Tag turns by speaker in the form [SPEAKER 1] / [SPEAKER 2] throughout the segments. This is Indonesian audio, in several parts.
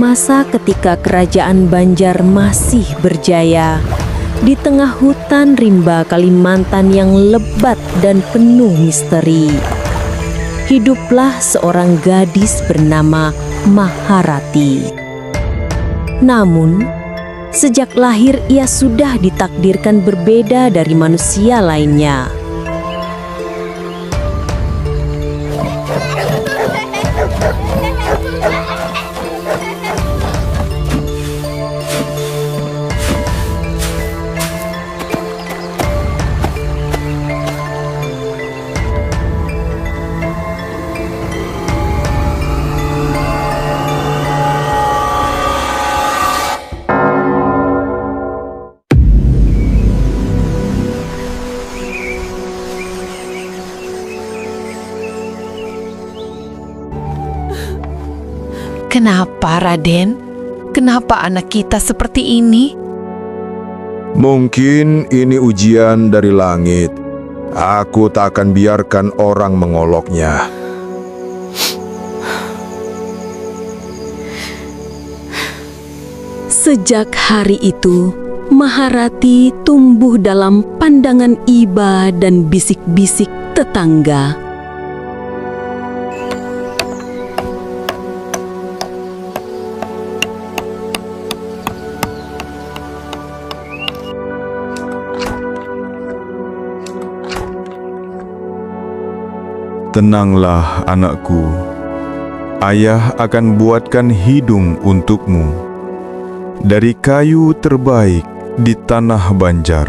[SPEAKER 1] masa ketika kerajaan Banjar masih berjaya, di tengah hutan rimba Kalimantan yang lebat dan penuh misteri, hiduplah seorang gadis bernama Maharati. Namun, sejak lahir ia sudah ditakdirkan berbeda dari manusia lainnya.
[SPEAKER 2] Kenapa, Raden? Kenapa anak kita seperti ini?
[SPEAKER 3] Mungkin ini ujian dari langit. Aku tak akan biarkan orang mengoloknya.
[SPEAKER 1] Sejak hari itu, Maharati tumbuh dalam pandangan iba dan bisik-bisik tetangga.
[SPEAKER 3] Tenanglah anakku, ayah akan buatkan hidung untukmu dari kayu terbaik di tanah Banjar.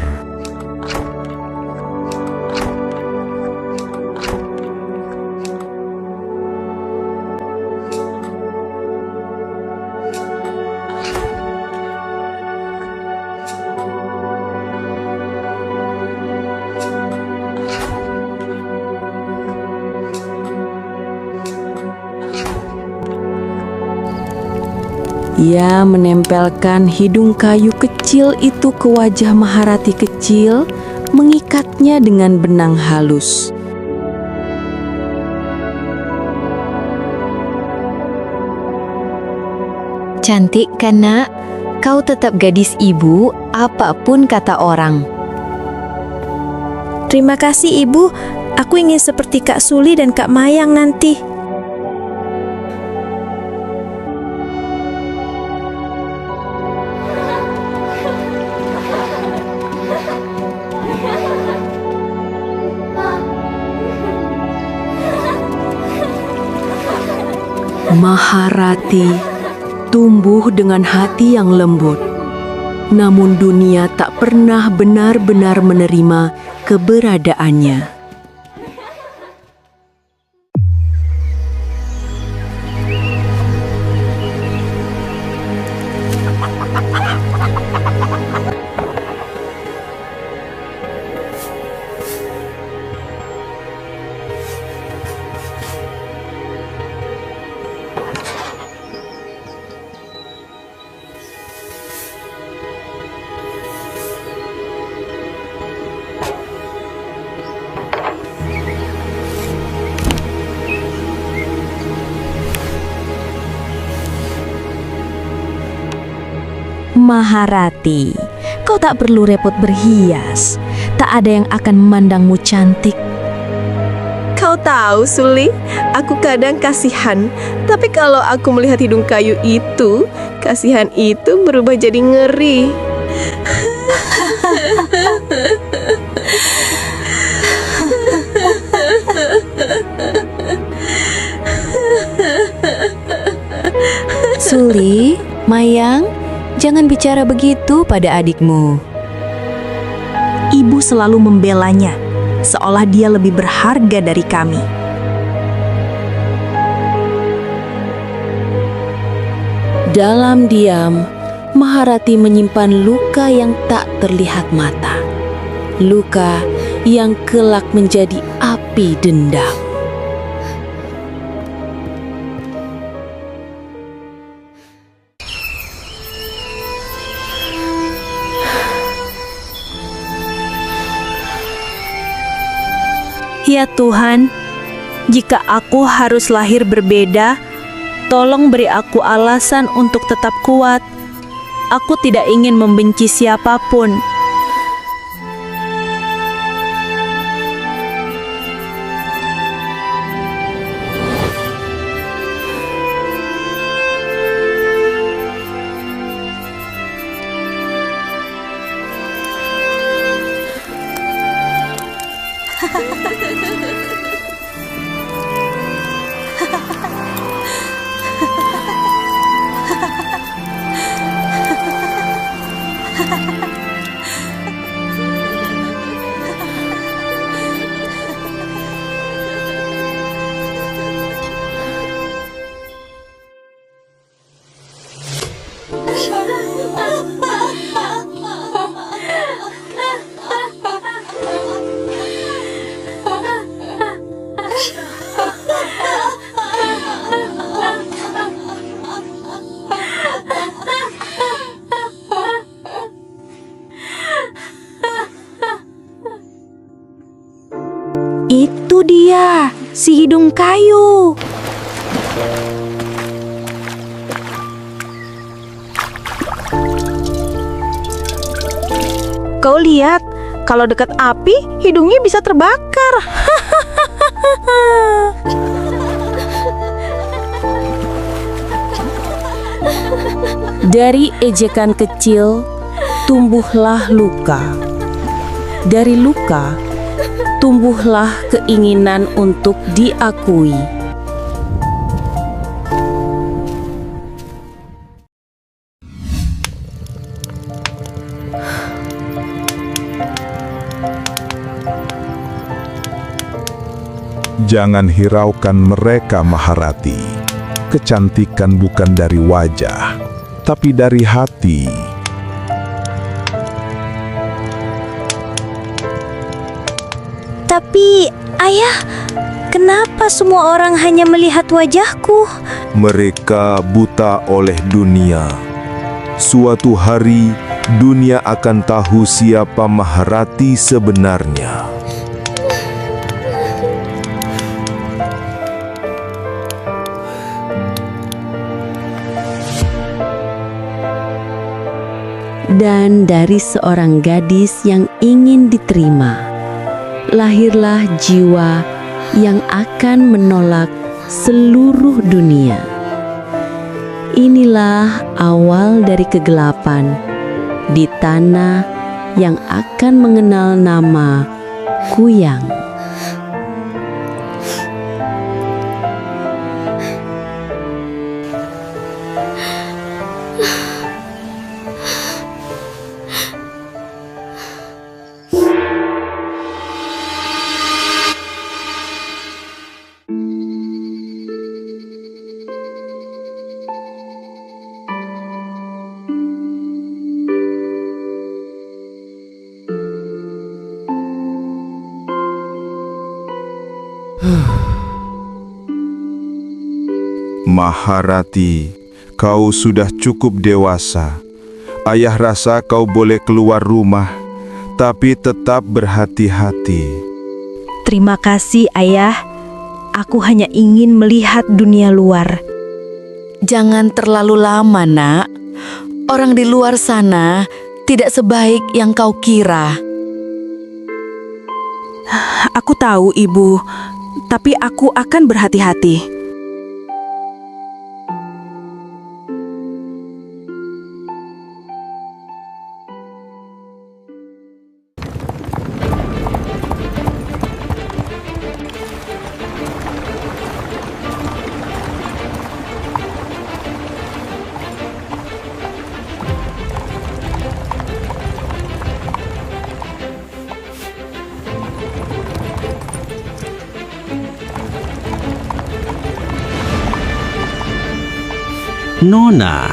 [SPEAKER 1] Ia menempelkan hidung kayu kecil itu ke wajah Maharati kecil, mengikatnya dengan benang halus.
[SPEAKER 4] Cantik kan, Nak? Kau tetap gadis ibu, apapun kata orang.
[SPEAKER 5] Terima kasih, Ibu. Aku ingin seperti Kak Suli dan Kak Mayang nanti.
[SPEAKER 1] Maharati tumbuh dengan hati yang lembut, namun dunia tak pernah benar-benar menerima keberadaannya.
[SPEAKER 5] Maharati, kau tak perlu repot berhias. Tak ada yang akan memandangmu cantik.
[SPEAKER 6] Kau tahu, Suli, aku kadang kasihan. Tapi kalau aku melihat hidung kayu itu, kasihan itu berubah jadi ngeri.
[SPEAKER 4] Suli, Mayang, jangan bicara begitu pada adikmu.
[SPEAKER 5] Ibu selalu membelanya, seolah dia lebih berharga dari kami.
[SPEAKER 1] Dalam diam, Maharati menyimpan luka yang tak terlihat mata. Luka yang kelak menjadi api dendam.
[SPEAKER 5] Ya Tuhan, jika aku harus lahir berbeda, Tolong beri aku alasan untuk tetap kuat. Aku tidak ingin membenci siapapun. Itu dia, si hidung kayu. Kau lihat, kalau dekat api, hidungnya bisa terbakar.
[SPEAKER 1] Dari ejekan kecil, tumbuhlah luka. Dari luka, tumbuhlah keinginan untuk diakui.
[SPEAKER 3] Jangan hiraukan mereka, Maharati. Kecantikan bukan dari wajah, tapi dari hati.
[SPEAKER 7] Tapi, Ayah, kenapa semua orang hanya melihat wajahku?
[SPEAKER 3] Mereka buta oleh dunia. Suatu hari, dunia akan tahu siapa Maharati sebenarnya.
[SPEAKER 1] Dan dari seorang gadis yang ingin diterima, lahirlah jiwa yang akan menolak seluruh dunia. Inilah awal dari kegelapan di tanah yang akan mengenal nama Kuyang.
[SPEAKER 3] Maharati, kau sudah cukup dewasa. Ayah rasa kau boleh keluar rumah, tapi tetap berhati-hati.
[SPEAKER 5] Terima kasih, Ayah. Aku hanya ingin melihat dunia luar.
[SPEAKER 2] Jangan terlalu lama, Nak. Orang di luar sana tidak sebaik yang kau kira.
[SPEAKER 5] Aku tahu, Ibu, tapi aku akan berhati-hati.
[SPEAKER 8] Nona,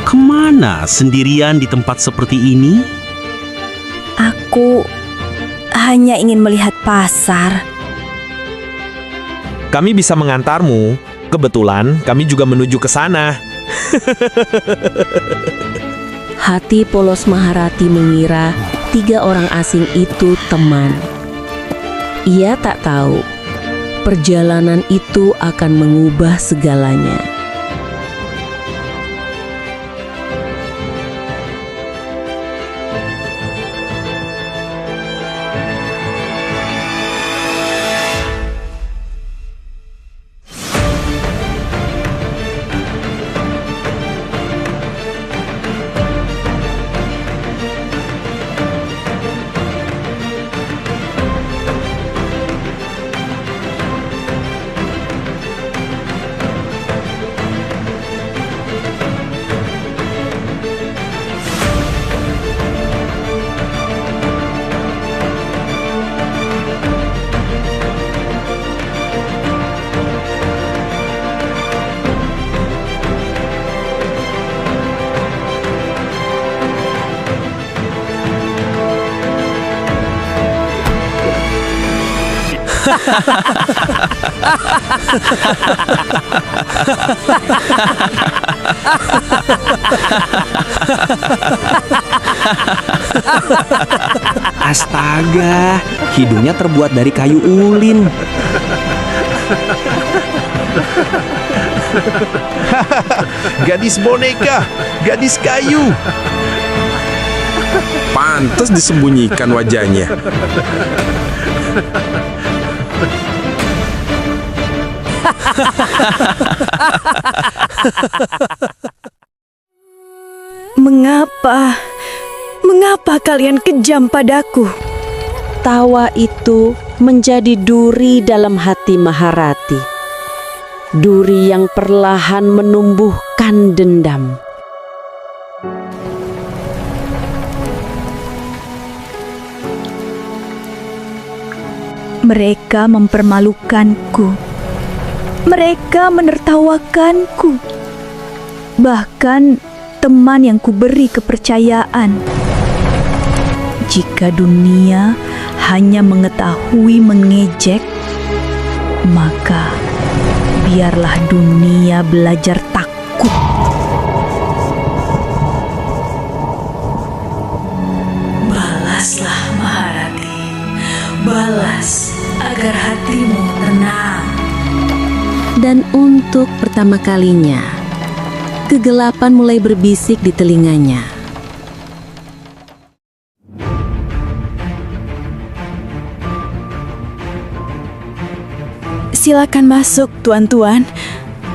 [SPEAKER 8] kemana sendirian di tempat seperti ini?
[SPEAKER 7] Aku hanya ingin melihat pasar.
[SPEAKER 9] Kami bisa mengantarmu. Kebetulan kami juga menuju ke sana.
[SPEAKER 1] Hati polos Maharati mengira 3 orang asing itu teman. Ia tak tahu perjalanan itu akan mengubah segalanya.
[SPEAKER 10] Astaga, hidungnya terbuat dari kayu ulin.
[SPEAKER 3] Gadis boneka, gadis kayu.
[SPEAKER 9] Pantes disembunyikan wajahnya.
[SPEAKER 5] Mengapa? Mengapa kalian kejam padaku?
[SPEAKER 1] Tawa itu menjadi duri dalam hati Maharati. Duri yang perlahan menumbuhkan dendam.
[SPEAKER 5] Mereka mempermalukanku. Mereka menertawakanku. Bahkan teman yang kuberi kepercayaan. Jika dunia hanya mengetahui mengejek, maka biarlah dunia belajar takut.
[SPEAKER 2] Balaslah Maharati, balas agar hatimu tenang.
[SPEAKER 1] Dan untuk pertama kalinya, kegelapan mulai berbisik di telinganya.
[SPEAKER 5] Silakan masuk, tuan-tuan.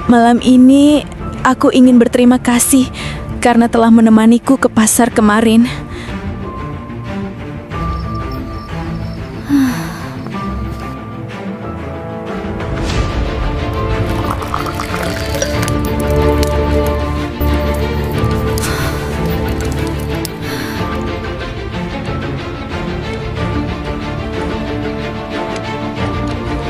[SPEAKER 5] Malam ini aku ingin berterima kasih karena telah menemaniku ke pasar kemarin.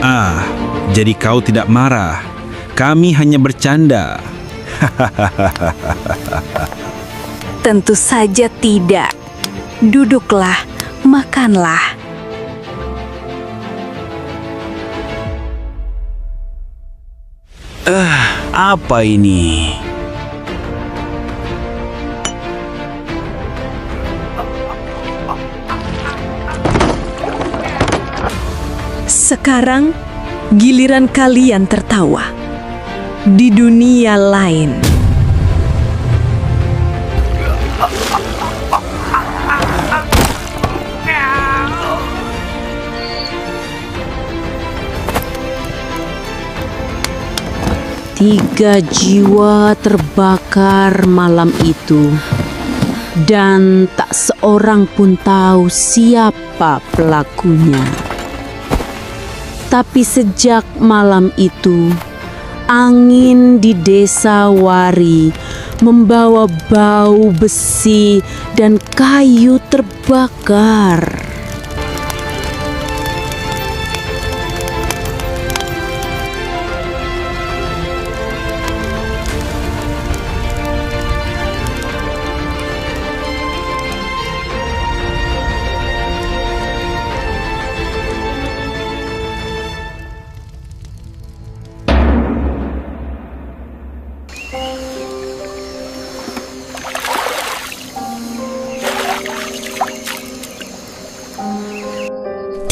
[SPEAKER 8] Ah, jadi kau tidak marah. Kami hanya bercanda.
[SPEAKER 5] Tentu saja tidak. Duduklah, makanlah.
[SPEAKER 8] Apa ini?
[SPEAKER 6] Sekarang giliran kalian tertawa di dunia lain.
[SPEAKER 1] Tiga jiwa terbakar malam itu, dan tak seorang pun tahu siapa pelakunya. Tapi sejak malam itu, angin di desa Wari membawa bau besi dan kayu terbakar.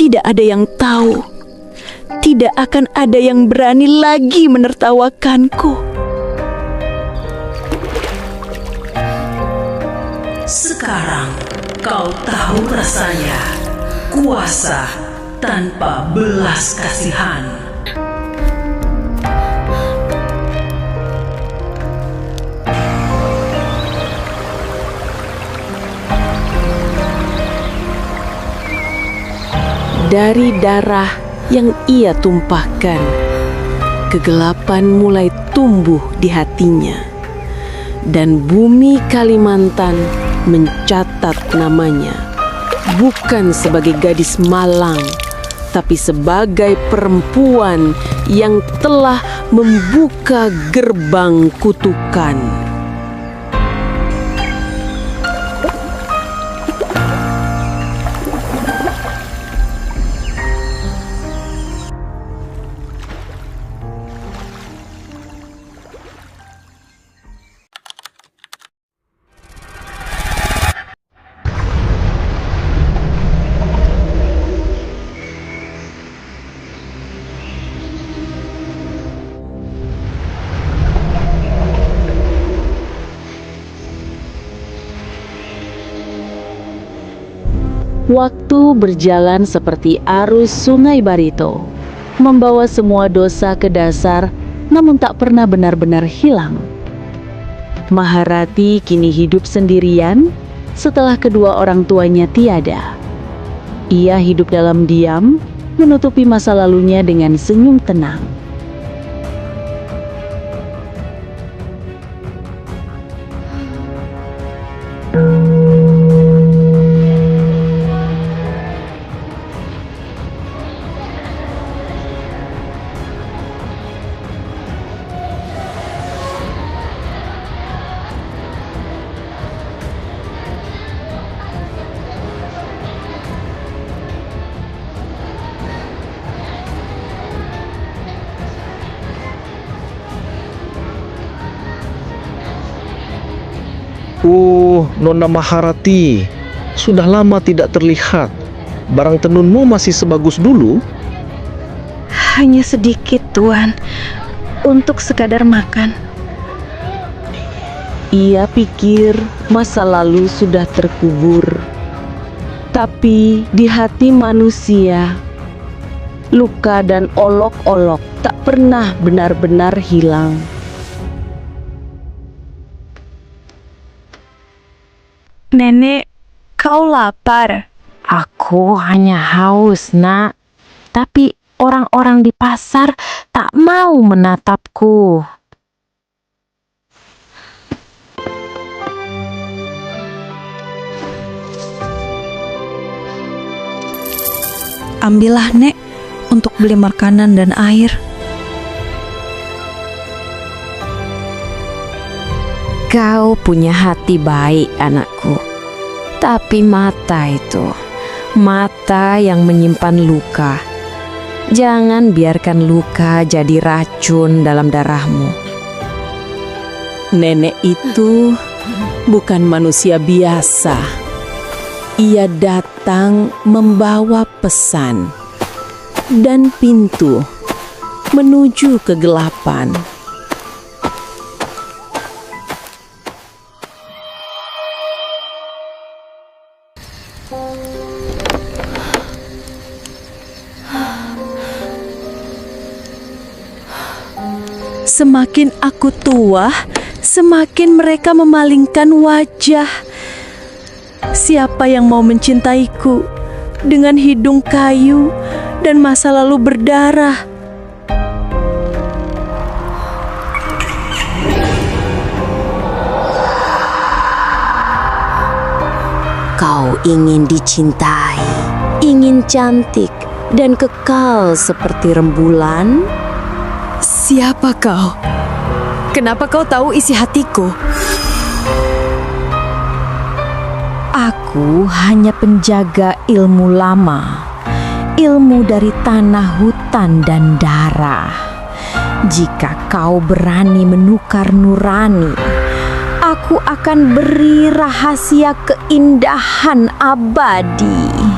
[SPEAKER 5] Tidak ada yang tahu. Tidak akan ada yang berani lagi menertawakanku.
[SPEAKER 2] Sekarang kau tahu rasanya kuasa tanpa belas kasihan.
[SPEAKER 1] Dari darah yang ia tumpahkan, kegelapan mulai tumbuh di hatinya. Dan bumi Kalimantan mencatat namanya, bukan sebagai gadis malang, tapi sebagai perempuan yang telah membuka gerbang kutukan. Waktu berjalan seperti arus sungai Barito, membawa semua dosa ke dasar, namun tak pernah benar-benar hilang. Maharati kini hidup sendirian setelah kedua orang tuanya tiada. Ia hidup dalam diam, menutupi masa lalunya dengan senyum tenang.
[SPEAKER 9] Nona Maharati, sudah lama tidak terlihat. Barang tenunmu masih sebagus dulu?
[SPEAKER 5] Hanya sedikit, Tuan, untuk sekadar makan.
[SPEAKER 1] Ia pikir masa lalu sudah terkubur. Tapi di hati manusia, luka dan olok-olok tak pernah benar-benar hilang.
[SPEAKER 5] Nenek, kau lapar?
[SPEAKER 11] Aku hanya haus, Nak. Tapi orang-orang di pasar tak mau menatapku.
[SPEAKER 7] Ambillah, Nek, untuk beli makanan dan air.
[SPEAKER 11] Kau punya hati baik, anakku. Tapi mata itu, mata yang menyimpan luka. Jangan biarkan luka jadi racun dalam darahmu.
[SPEAKER 1] Nenek itu bukan manusia biasa. Ia datang membawa pesan dan pintu menuju kegelapan.
[SPEAKER 5] Semakin aku tua, semakin mereka memalingkan wajah. Siapa yang mau mencintaiku dengan hidung kayu dan masa lalu berdarah?
[SPEAKER 11] Kau ingin dicintai, ingin cantik dan kekal seperti rembulan?
[SPEAKER 5] Siapa kau? Kenapa kau tahu isi hatiku?
[SPEAKER 11] Aku hanya penjaga ilmu lama, ilmu dari tanah, hutan, dan darah. Jika kau berani menukar nurani, aku akan beri rahasia keindahan abadi.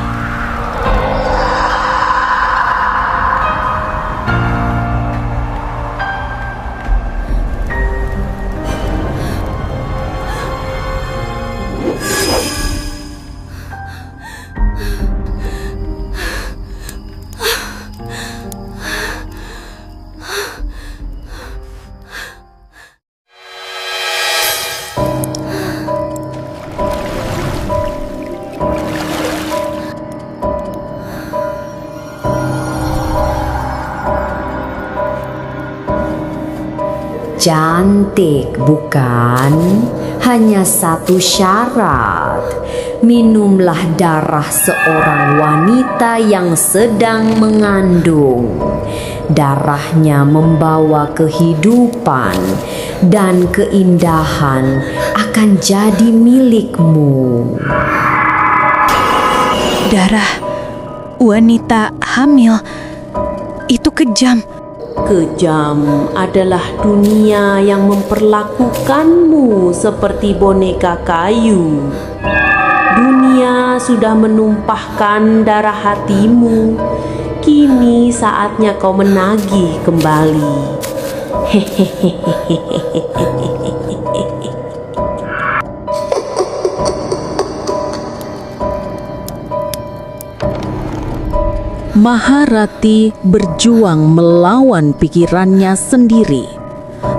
[SPEAKER 11] Cantik, bukan? Hanya satu syarat. Minumlah darah seorang wanita yang sedang mengandung. Darahnya membawa kehidupan dan keindahan akan jadi milikmu.
[SPEAKER 5] Darah wanita hamil itu kejam.
[SPEAKER 1] Kejam adalah dunia yang memperlakukanmu seperti boneka kayu. Dunia sudah menumpahkan darah hatimu. Kini saatnya kau menagih kembali. Maharati berjuang melawan pikirannya sendiri,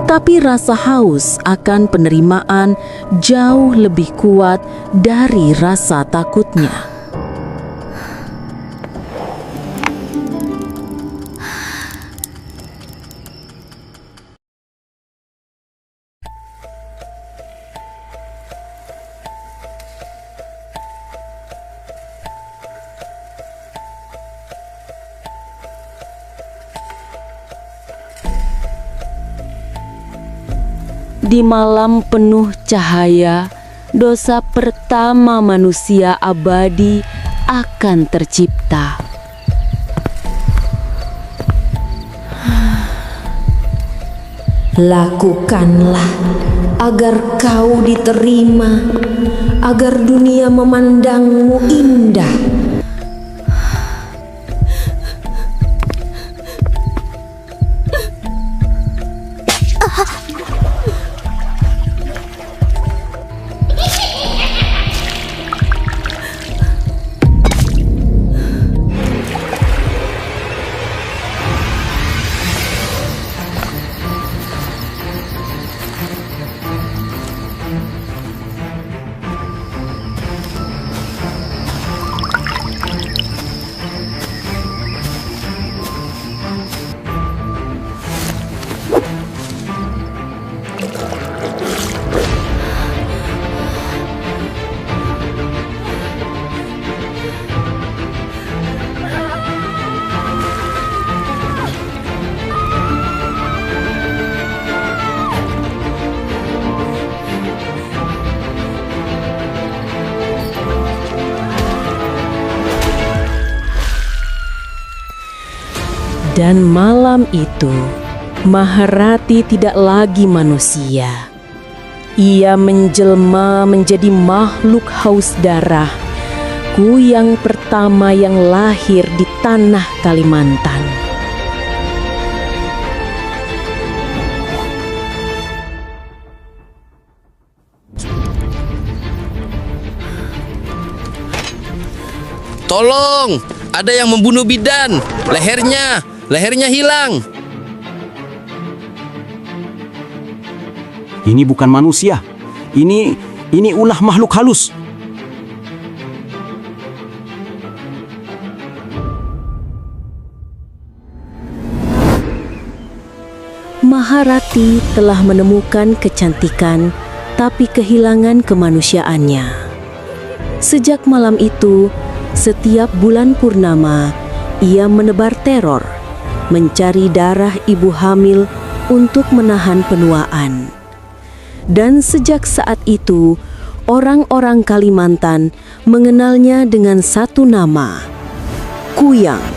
[SPEAKER 1] tapi rasa haus akan penerimaan jauh lebih kuat dari rasa takutnya. Di malam penuh cahaya, dosa pertama manusia abadi akan tercipta.
[SPEAKER 11] Lakukanlah agar kau diterima, agar dunia memandangmu indah.
[SPEAKER 1] Dan malam itu, Maharati tidak lagi manusia. Ia menjelma menjadi makhluk haus darah, kuyang pertama yang lahir di tanah Kalimantan.
[SPEAKER 10] Tolong, ada yang membunuh bidan. Lehernya hilang.
[SPEAKER 12] Ini bukan manusia. Ini ulah makhluk halus.
[SPEAKER 1] Maharati telah menemukan kecantikan, tapi kehilangan kemanusiaannya. Sejak malam itu, setiap bulan purnama, ia menebar teror, mencari darah ibu hamil untuk menahan penuaan. Dan sejak saat itu, orang-orang Kalimantan mengenalnya dengan satu nama, Kuyang.